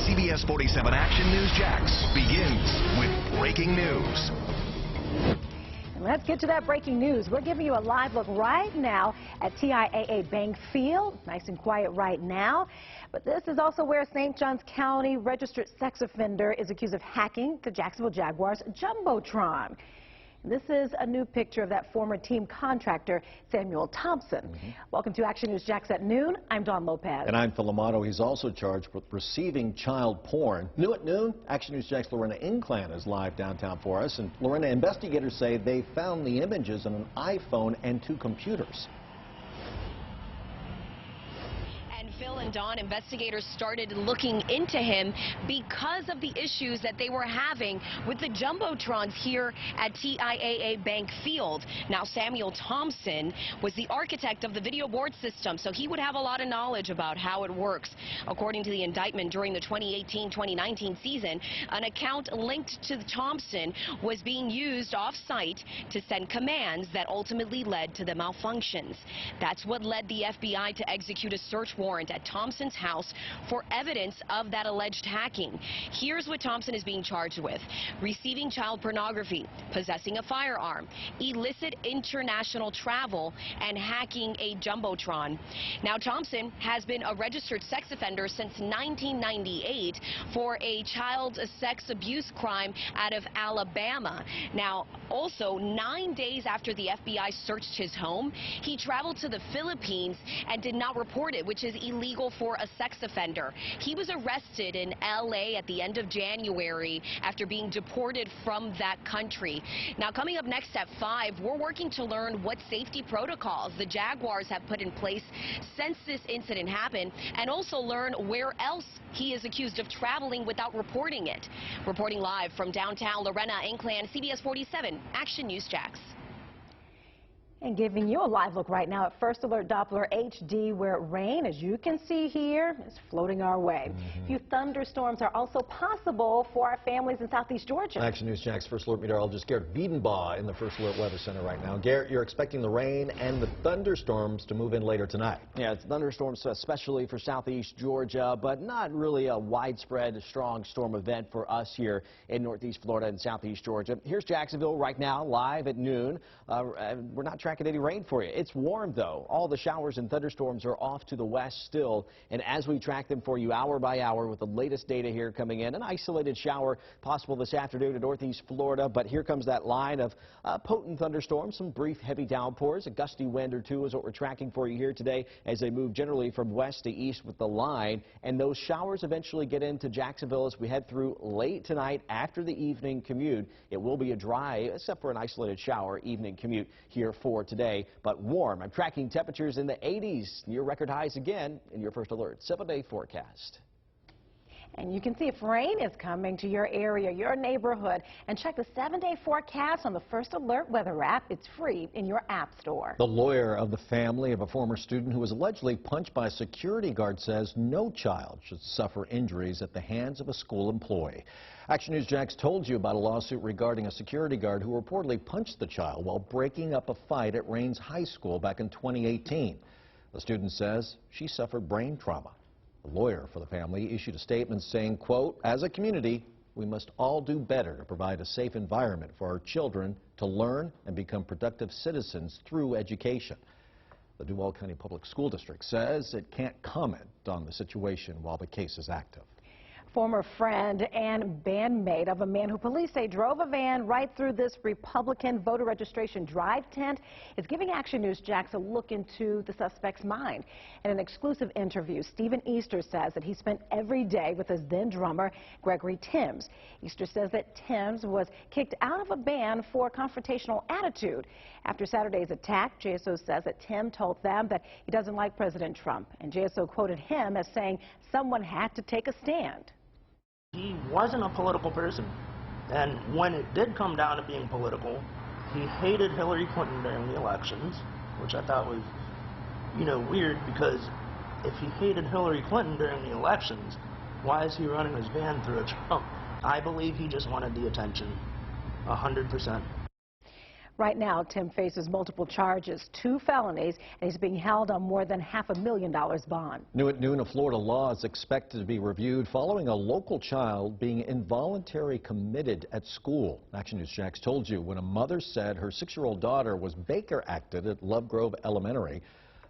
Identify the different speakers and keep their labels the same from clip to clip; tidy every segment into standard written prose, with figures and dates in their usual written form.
Speaker 1: CBS47 Action News Jax begins with breaking news.
Speaker 2: Let's get to that breaking news. We're giving you a live look right now at TIAA Bank Field. Nice and quiet right now. But this is also where St. Johns County registered sex offender is accused of hacking the Jacksonville Jaguars Jumbotron. This is a new picture of that former team contractor, Samuel Thompson. Welcome to Action News Jax at noon. I'm Dawn Lopez.
Speaker 3: And I'm Phil Amato. He's also charged with receiving child porn. New at noon, Action News Jax Lorena Inclan is live downtown for us. And Lorena, investigators say they found the images on an iPhone and 2 computers.
Speaker 4: Phil and Dawn, investigators started looking into him because of the issues that they were having with the Jumbotrons here at TIAA Bank Field. Now, Samuel Thompson was the architect of the video board system, so he would have a lot of knowledge about how it works. According to the indictment, during the 2018-2019 season, an account linked to Thompson was being used off-site to send commands that ultimately led to the malfunctions. That's what led the FBI to execute a search warrant at Thompson's house for evidence of that alleged hacking. Here's what Thompson is being charged with: receiving child pornography, possessing a firearm, illicit international travel, and hacking a Jumbotron. Now, Thompson has been a registered sex offender since 1998 for a child sex abuse crime out of Alabama. Now, also 9 days after the FBI searched his home, he traveled to the Philippines and did not report it, which is illegal for a sex offender. He was arrested in LA at the end of January after being deported from that country. Now, coming up next at 5, we're working to learn what safety protocols the Jaguars have put in place since this incident happened, and also learn where else he is accused of traveling without reporting it. Reporting live from downtown, Lorena Inclan, CBS47 Action News Jax.
Speaker 2: And giving you a live look right now at First Alert Doppler HD, where rain, as you can see here, is floating our way. A few thunderstorms are also possible for our families in southeast Georgia.
Speaker 3: Action News Jax First Alert meteorologist Garrett Biedenbaugh in the First Alert Weather Center right now. Garrett, you're expecting the rain and the thunderstorms to move in later tonight.
Speaker 5: Yeah, it's thunderstorms especially for southeast Georgia, but not really a widespread strong storm event for us here in northeast Florida and southeast Georgia. Here's Jacksonville right now, live at noon. We're not tracking any rain for you. It's warm, though. All the showers and thunderstorms are off to the west still, and as we track them for you hour by hour with the latest data here coming in, an isolated shower possible this afternoon in northeast Florida, but here comes that line of potent thunderstorms, some brief heavy downpours, a gusty wind or two is what we're tracking for you here today as they move generally from west to east with the line, and those showers eventually get into Jacksonville as we head through late tonight after the evening commute. It will be a dry, except for an isolated shower, evening commute here for today, but warm. I'm tracking temperatures in the 80s, near record highs again in your First Alert 7-day forecast.
Speaker 2: And you can see if rain is coming to your area, your neighborhood, and check the 7-day forecast on the First Alert weather app. It's free in your app store.
Speaker 3: The lawyer of the family of a former student who was allegedly punched by a security guard says no child should suffer injuries at the hands of a school employee. Action News Jax told you about a lawsuit regarding a security guard who reportedly punched the child while breaking up a fight at Rains High School back in 2018. The student says she suffered brain trauma. The lawyer for the family issued a statement saying, quote, "As a community, we must all do better to provide a safe environment for our children to learn and become productive citizens through education." The Duval County Public School District says it can't comment on the situation while the case is active.
Speaker 2: Former friend and bandmate of a man who police say drove a van right through this Republican voter registration drive tent is giving Action News Jax a look into the suspect's mind. In an exclusive interview, Stephen Easter says that he spent every day with his then drummer, Gregory Timms. Easter says that Timms was kicked out of a band for a confrontational attitude. After Saturday's attack, JSO says that Tim told them that he doesn't like President Trump, and JSO quoted him as saying someone had to take a stand.
Speaker 6: He wasn't a political person, and when it did come down to being political, he hated Hillary Clinton during the elections, which I thought was, weird, because if he hated Hillary Clinton during the elections, why is he running his van through a Trump? I believe he just wanted the attention, 100%.
Speaker 2: Right now, Tim faces multiple charges, 2 felonies, and he's being held on more than $500,000 bond.
Speaker 3: New at noon, a Florida law is expected to be reviewed following a local child being involuntarily committed at school. Action News Jax told you when a mother said her 6-year-old daughter was Baker acted at Love Grove Elementary.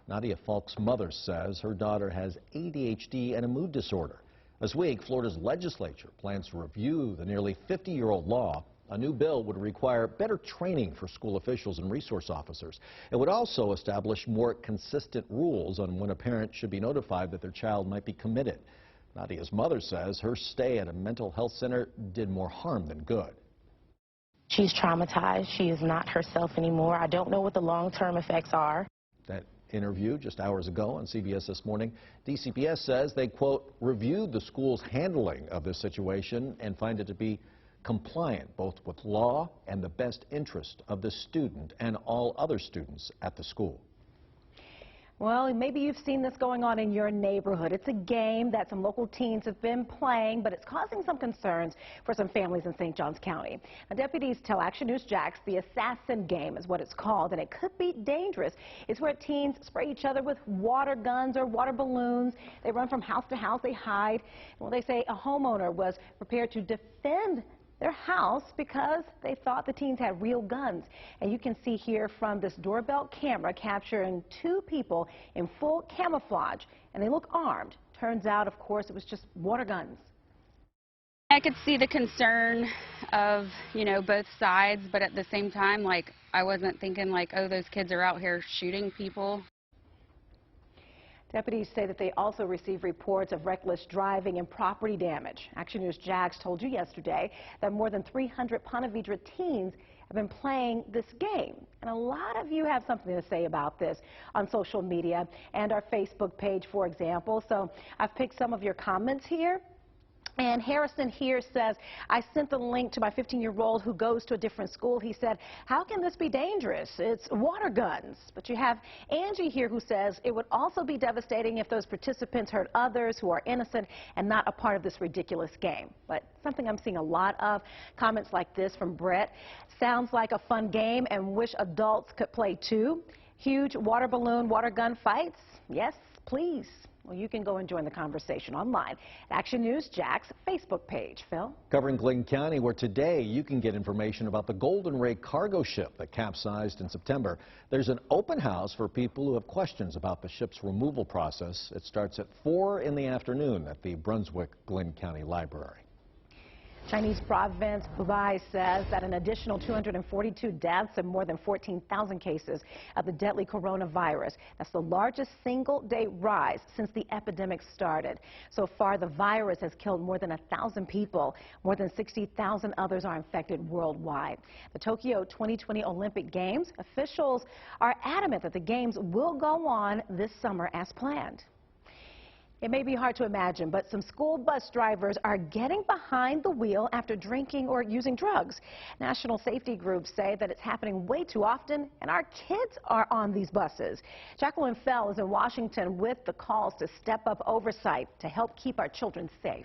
Speaker 3: Nadia Falk's mother says her daughter has ADHD and a mood disorder. This week, Florida's legislature plans to review the nearly 50-year-old law. A new bill would require better training for school officials and resource officers. It would also establish more consistent rules on when a parent should be notified that their child might be committed. Nadia's mother says her stay at a mental health center did more harm than good.
Speaker 7: She's traumatized. She is not herself anymore. I don't know what the long-term effects are.
Speaker 3: That interview just hours ago on CBS This Morning, DCPS says they, quote, reviewed the school's handling of this situation and find it to be compliant both with law and the best interest of the student and all other students at the school.
Speaker 2: Well, maybe you've seen this going on in your neighborhood. It's a game that some local teens have been playing, but it's causing some concerns for some families in St. Johns County. Now, deputies tell Action News Jax the assassin game is what it's called, and it could be dangerous. It's where teens spray each other with water guns or water balloons. They run from house to house. They hide. Well, they say a homeowner was prepared to defend their house because they thought the teens had real guns. And you can see here from this doorbell camera capturing 2 people in full camouflage, and they look armed. Turns out, of course, it was just water guns.
Speaker 8: I could see the concern of, both sides, but at the same time, I wasn't thinking oh, those kids are out here shooting people.
Speaker 2: Deputies say that they also received reports of reckless driving and property damage. Action News Jax told you yesterday that more than 300 Ponte Vedra teens have been playing this game. And a lot of you have something to say about this on social media and our Facebook page, for example. So I've picked some of your comments here. And Harrison here says, I sent the link to my 15-year-old who goes to a different school. He said, how can this be dangerous? It's water guns. But you have Angie here who says it would also be devastating if those participants hurt others who are innocent and not a part of this ridiculous game. But something I'm seeing a lot of, comments like this from Brett. Sounds like a fun game and wish adults could play too. Huge water balloon, water gun fights? Yes, please. Well, you can go and join the conversation online at Action News Jax Facebook page. Phil?
Speaker 3: Covering Glynn County, where today you can get information about the Golden Ray cargo ship that capsized in September. There's an open house for people who have questions about the ship's removal process. It starts at 4 in the afternoon at the Brunswick Glynn County Library.
Speaker 2: Chinese province Hubei says that an additional 242 deaths and more than 14,000 cases of the deadly coronavirus. That's the largest single-day rise since the epidemic started. So far, the virus has killed more than 1,000 people. More than 60,000 others are infected worldwide. The Tokyo 2020 Olympic Games, officials are adamant that the games will go on this summer as planned. It may be hard to imagine, but some school bus drivers are getting behind the wheel after drinking or using drugs. National safety groups say that it's happening way too often, and our kids are on these buses. Jacqueline Fell is in Washington with the calls to step up oversight to help keep our children safe.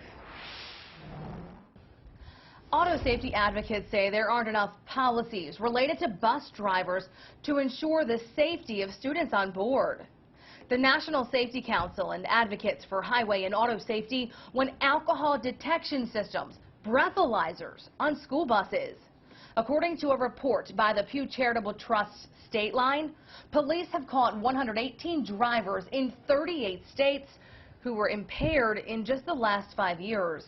Speaker 9: Auto safety advocates say there aren't enough policies related to bus drivers to ensure the safety of students on board. The National Safety Council and advocates for highway and auto safety want alcohol detection systems, breathalyzers, on school buses. According to a report by the Pew Charitable Trust's State Line, police have caught 118 drivers in 38 states who were impaired in just the last 5 years.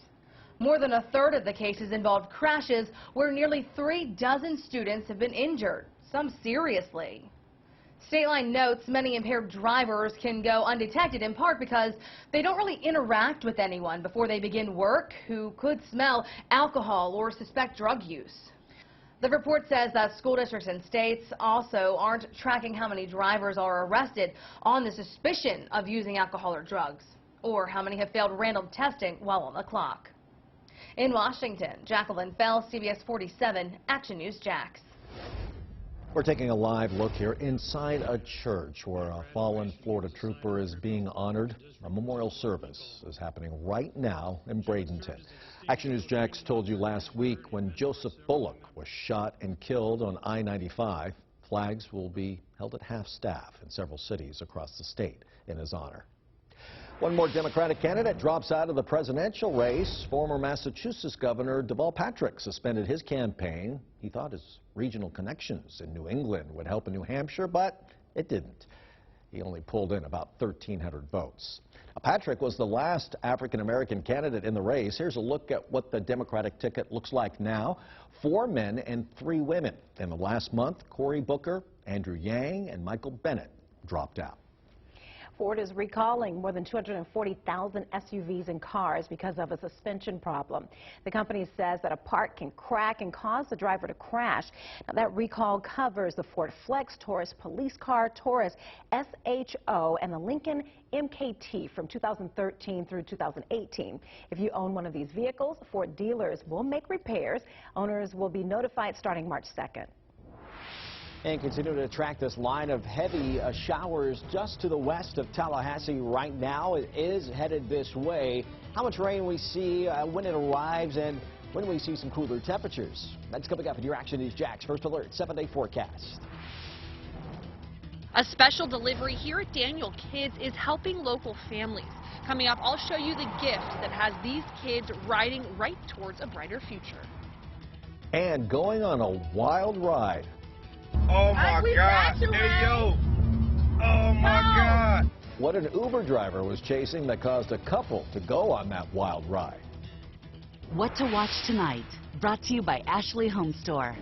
Speaker 9: More than a third of the cases involved crashes where nearly 3 dozen students have been injured, some seriously. State Line notes many impaired drivers can go undetected in part because they don't really interact with anyone before they begin work who could smell alcohol or suspect drug use. The report says that school districts and states also aren't tracking how many drivers are arrested on the suspicion of using alcohol or drugs, or how many have failed random testing while on the clock. In Washington, Jacqueline Fell, CBS 47, Action News Jax.
Speaker 3: We're taking a live look here inside a church where a fallen Florida trooper is being honored. A memorial service is happening right now in Bradenton. Action News Jax told you last week when Joseph Bullock was shot and killed on I-95. Flags will be held at half-staff in several cities across the state in his honor. One more Democratic candidate drops out of the presidential race. Former Massachusetts Governor Deval Patrick suspended his campaign. He thought his regional connections in New England would help in New Hampshire, but it didn't. He only pulled in about 1,300 votes. Now, Patrick was the last African-American candidate in the race. Here's a look at what the Democratic ticket looks like now. 4 men and 3 women. In the last month, Cory Booker, Andrew Yang, and Michael Bennett dropped out.
Speaker 2: Ford is recalling more than 240,000 SUVs and cars because of a suspension problem. The company says that a part can crack and cause the driver to crash. Now, that recall covers the Ford Flex, Taurus police car, Taurus SHO, and the Lincoln MKT from 2013 through 2018. If you own one of these vehicles, Ford dealers will make repairs. Owners will be notified starting March 2nd.
Speaker 5: And continuing to track this line of heavy showers just to the west of Tallahassee right now. It is headed this way. How much rain we see, when it arrives, and when we see some cooler temperatures. That's coming up in your Action News Jax First Alert 7-day forecast.
Speaker 10: A special delivery here at Daniel Kids is helping local families. Coming up, I'll show you the gift that has these kids riding right towards a brighter future.
Speaker 3: And going on a wild ride.
Speaker 11: Oh my God. Hey, yo. Oh my God.
Speaker 3: What an Uber driver was chasing that caused a couple to go on that wild ride.
Speaker 12: What to watch tonight, brought to you by Ashley Home Store.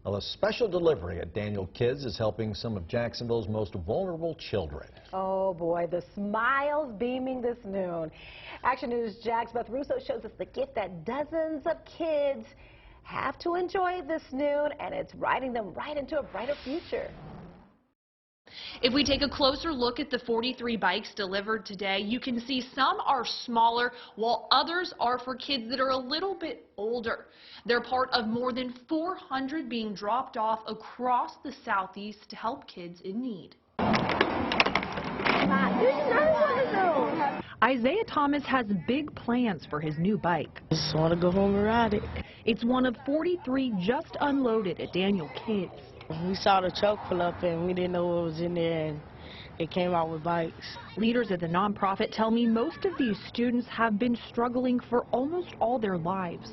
Speaker 3: Well, a special delivery at Daniel Kids is helping some of Jacksonville's most vulnerable children.
Speaker 2: Oh boy, the smiles beaming this noon. Action News Jack's Beth Russo shows us the gift that dozens of kids have to enjoy this noon, and it's riding them right into a brighter future.
Speaker 10: If we take a closer look at the 43 bikes delivered today, you can see some are smaller while others are for kids that are a little bit older. They're part of more than 400 being dropped off across the Southeast to help kids in need.
Speaker 13: Isaiah Thomas has big plans for his new bike.
Speaker 14: Just want to go home and ride it.
Speaker 13: It's one of 43 just unloaded at Daniel Kids.
Speaker 14: We saw the truck pull up and we didn't know what was in there, and it came out with bikes.
Speaker 13: Leaders at the nonprofit tell me most of these students have been struggling for almost all their lives.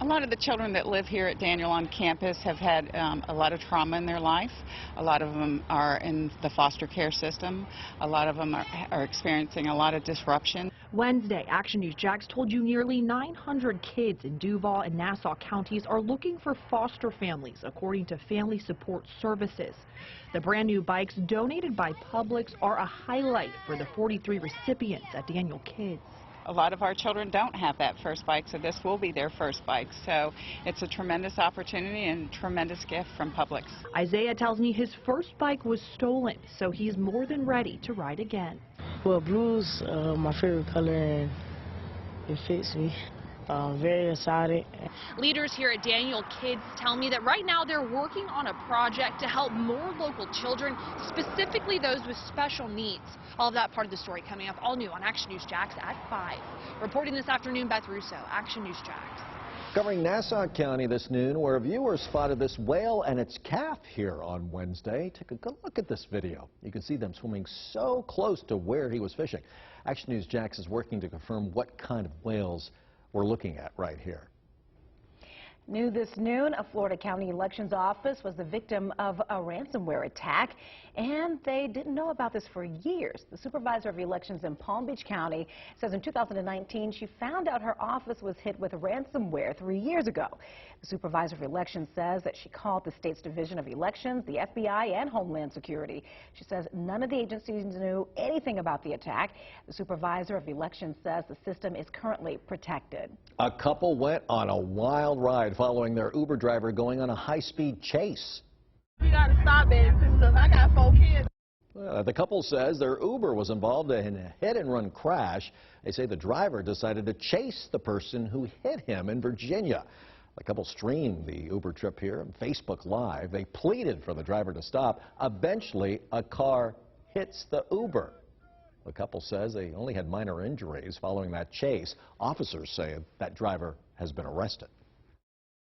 Speaker 15: A lot of the children that live here at Daniel on campus have had a lot of trauma in their life. A lot of them are in the foster care system. A lot of them are experiencing a lot of disruption.
Speaker 13: Wednesday, Action News Jax told you nearly 900 kids in Duval and Nassau counties are looking for foster families, according to Family Support Services. The brand new bikes donated by Publix are a highlight for the 43 recipients at Daniel Kids.
Speaker 15: A lot of our children don't have that first bike, so this will be their first bike. So it's a tremendous opportunity and tremendous gift from Publix.
Speaker 13: Isaiah tells me his first bike was stolen, so he's more than ready to ride again.
Speaker 14: Well, blue's my favorite color, and it fits me. I'm very excited.
Speaker 10: Leaders here at Daniel Kids tell me that right now they're working on a project to help more local children, specifically those with special needs. All of that part of the story coming up all new on Action News Jax at 5. Reporting this afternoon, Beth Russo, Action News Jax.
Speaker 3: Covering Nassau County this noon, where viewers spotted this whale and its calf here on Wednesday. Take a good look at this video. You can see them swimming so close to where he was fishing. Action News Jax is working to confirm what kind of whales we're looking at right here.
Speaker 2: New this noon, a Florida County Elections Office was the victim of a ransomware attack, and they didn't know about this for years. The supervisor of elections in Palm Beach County says in 2019 she found out her office was hit with ransomware 3 years ago. The supervisor of elections says that she called the state's Division of Elections, the FBI, and Homeland Security. She says none of the agencies knew anything about the attack. The supervisor of elections says the system is currently protected.
Speaker 3: A couple went on a wild ride following their Uber driver going on a high-speed chase.
Speaker 16: We got to stop it because I got 4 kids.
Speaker 3: The couple says their Uber was involved in a hit-and-run crash. They say the driver decided to chase the person who hit him in Virginia. The couple streamed the Uber trip here on Facebook Live. They pleaded for the driver to stop. Eventually, a car hits the Uber. The couple says they only had minor injuries following that chase. Officers say that driver has been arrested.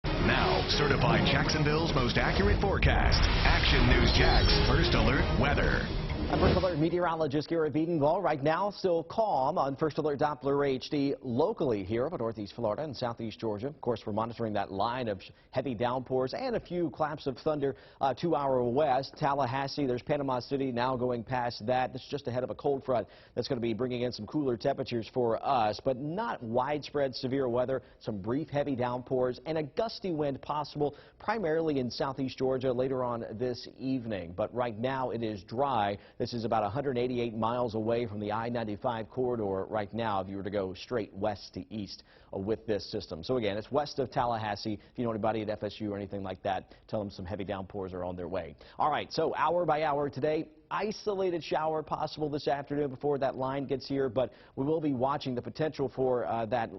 Speaker 1: Now, certified Jacksonville's most accurate forecast. Action News Jax First Alert Weather.
Speaker 5: I'm First Alert meteorologist Garrett Beatonville. Right now, still calm on First Alert Doppler HD locally here over northeast Florida and southeast Georgia. Of course, we're monitoring that line of heavy downpours and a few claps of thunder to our west. Tallahassee, there's Panama City now going past that. This is just ahead of a cold front that's going to be bringing in some cooler temperatures for us, but not widespread severe weather. Some brief heavy downpours and a gusty wind possible primarily in southeast Georgia later on this evening. But right now, it is dry. This is about 188 miles away from the I-95 corridor right now if you were to go straight west to east with this system. So again, it's west of Tallahassee. If you know anybody at FSU or anything like that, tell them some heavy downpours are on their way. All right, so hour by hour today, isolated shower possible this afternoon before that line gets here, but we will be watching the potential for that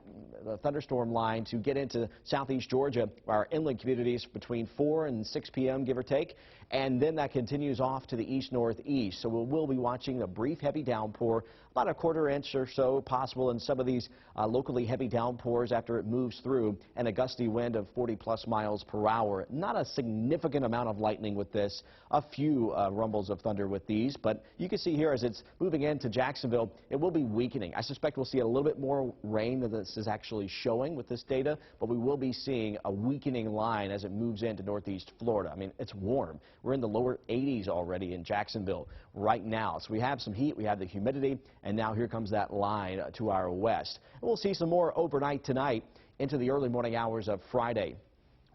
Speaker 5: thunderstorm line to get into southeast Georgia, our inland communities between 4 and 6 p.m., give or take, and then that continues off to the east-northeast. So we'll be watching a brief heavy downpour, about a quarter inch or so possible in some of these locally heavy downpours after it moves through, and a gusty wind of 40-plus miles per hour. Not a significant amount of lightning with this, a few rumbles of thunder with these, but you can see here as it's moving into Jacksonville, it will be weakening. I suspect we'll see a little bit more rain than this is actually showing with this data, but we will be seeing a weakening line as it moves into northeast Florida. I mean, it's warm. We're in the lower 80s already in Jacksonville right now. So we have some heat, we have the humidity, and now here comes that line to our west. And we'll see some more overnight tonight into the early morning hours of Friday.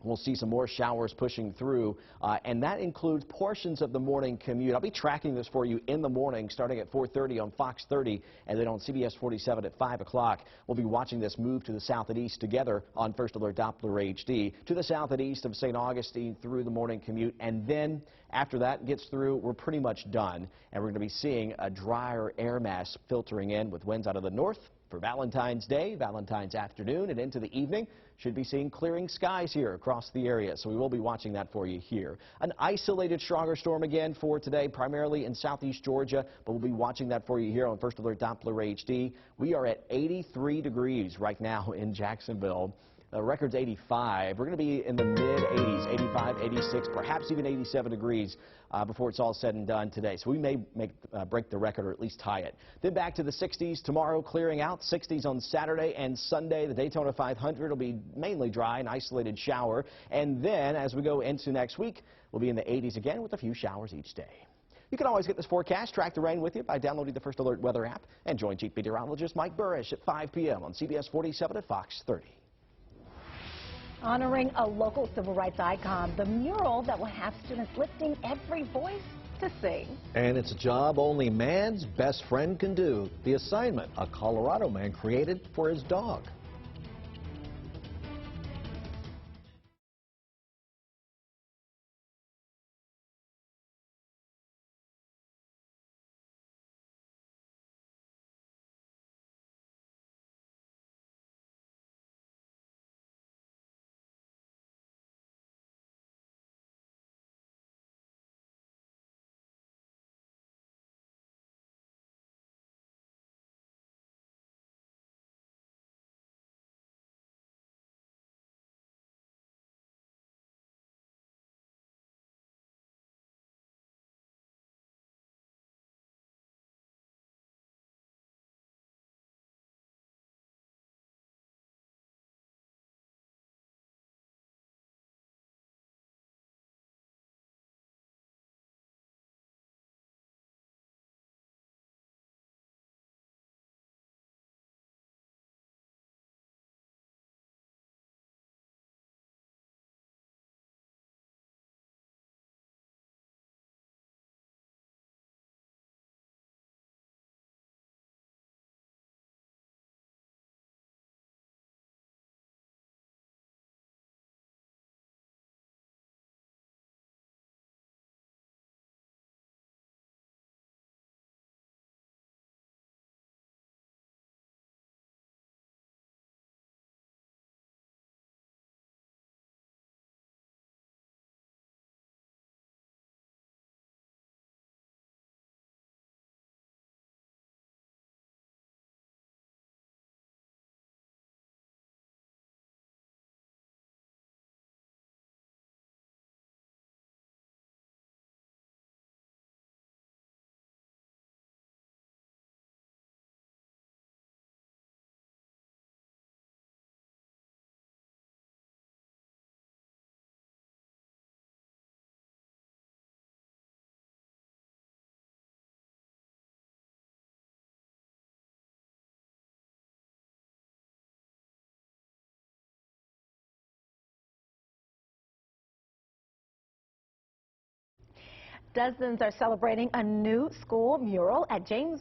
Speaker 5: We'll see some more showers pushing through, and that includes portions of the morning commute. I'll be tracking this for you in the morning, starting at 4:30 on Fox 30, and then on CBS 47 at 5 o'clock. We'll be watching this move to the south and east together on First Alert Doppler HD, to the south and east of St. Augustine through the morning commute, and then after that gets through, we're pretty much done, and we're going to be seeing a drier air mass filtering in with winds out of the north. For Valentine's Day, Valentine's afternoon, and into the evening, should be seeing clearing skies here across the area, so we will be watching that for you here. An isolated stronger storm again for today, primarily in southeast Georgia, but we'll be watching that for you here on First Alert Doppler HD. We are at 83 degrees right now in Jacksonville. The record's 85. We're going to be in the mid-80s, 85, 86, perhaps even 87 degrees before it's all said and done today. So we may break the record or at least tie it. Then back to the 60s tomorrow, clearing out. 60s on Saturday and Sunday. The Daytona 500 will be mainly dry, an isolated shower. And then as we go into next week, we'll be in the 80s again with a few showers each day. You can always get this forecast, track the rain with you by downloading the First Alert Weather app, and join Chief Meteorologist Mike Burrish at 5 p.m. on CBS 47 at Fox 30.
Speaker 2: Honoring a local civil rights icon, the mural that will have students lifting every voice to sing.
Speaker 3: And it's a job only man's best friend can do. The assignment a Colorado man created for his dog.
Speaker 2: Dozens are celebrating a new school mural at James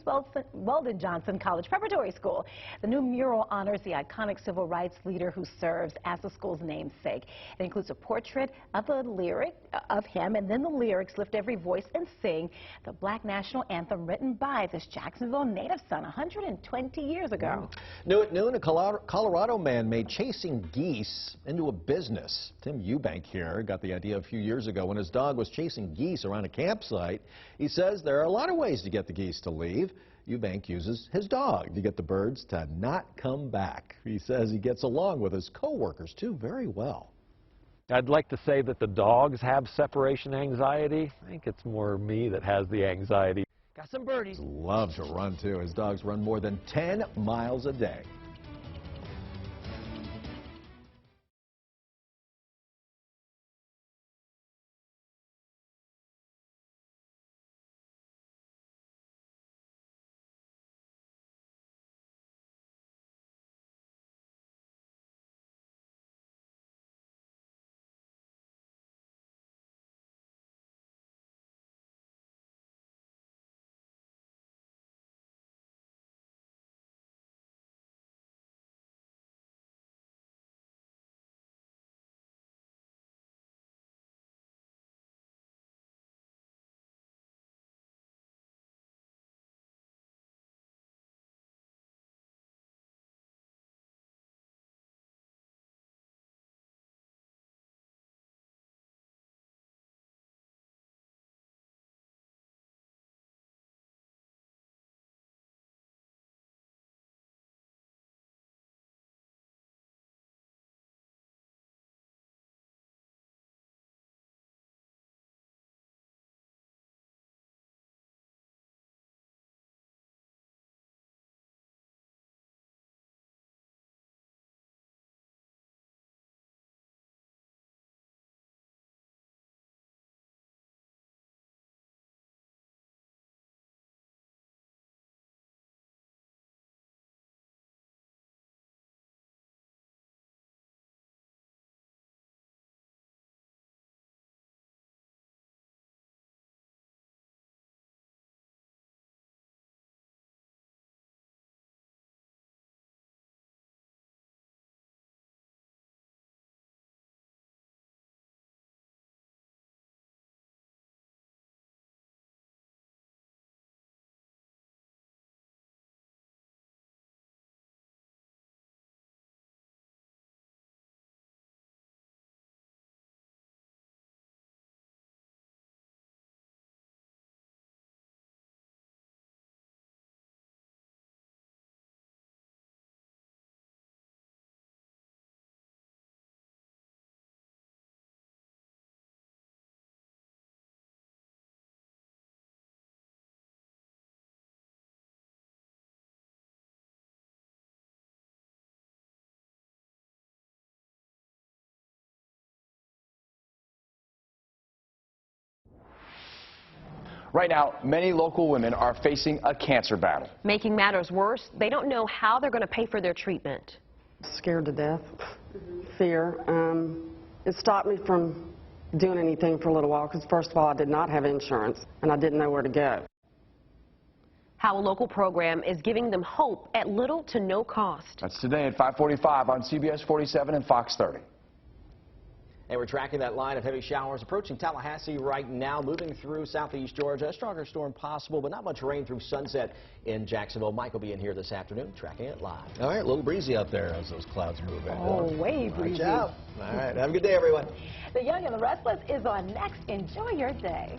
Speaker 2: Weldon Johnson College Preparatory School. The new mural honors the iconic civil rights leader who serves as the school's namesake. It includes a portrait of him, and then the lyrics, "Lift every voice and sing," the Black national anthem written by this Jacksonville native son 120 years ago.
Speaker 3: New at noon, a Colorado man made chasing geese into a business. Tim Eubank here got the idea a few years ago when his dog was chasing geese around a campsite. He says there are a lot of ways to get the geese to leave. Eubank uses his dog to get the birds to not come back. He says he gets along with his co-workers too very well.
Speaker 17: I'd like to say that the dogs have separation anxiety. I think it's more me that has the anxiety.
Speaker 5: Got some birdies.
Speaker 3: Loves to run too. His dogs run more than 10 miles a day.
Speaker 18: Right now, many local women are facing a cancer battle.
Speaker 19: Making matters worse, they don't know how they're going to pay for their treatment.
Speaker 20: Scared to death, fear. It stopped me from doing anything for a little while because, first of all, I did not have insurance and I didn't know where to go.
Speaker 19: How a local program is giving them hope at little to no cost.
Speaker 18: That's today at 5:45 on CBS47 and Fox 30.
Speaker 5: And we're tracking that line of heavy showers approaching Tallahassee right now, moving through southeast Georgia. A stronger storm possible, but not much rain through sunset in Jacksonville. Mike will be in here this afternoon, tracking it live.
Speaker 3: All right, a little breezy out there as those clouds move in.
Speaker 2: Oh, way breezy.
Speaker 3: Watch out. All right, have a good day, everyone.
Speaker 2: The Young and the Restless is on next. Enjoy your day.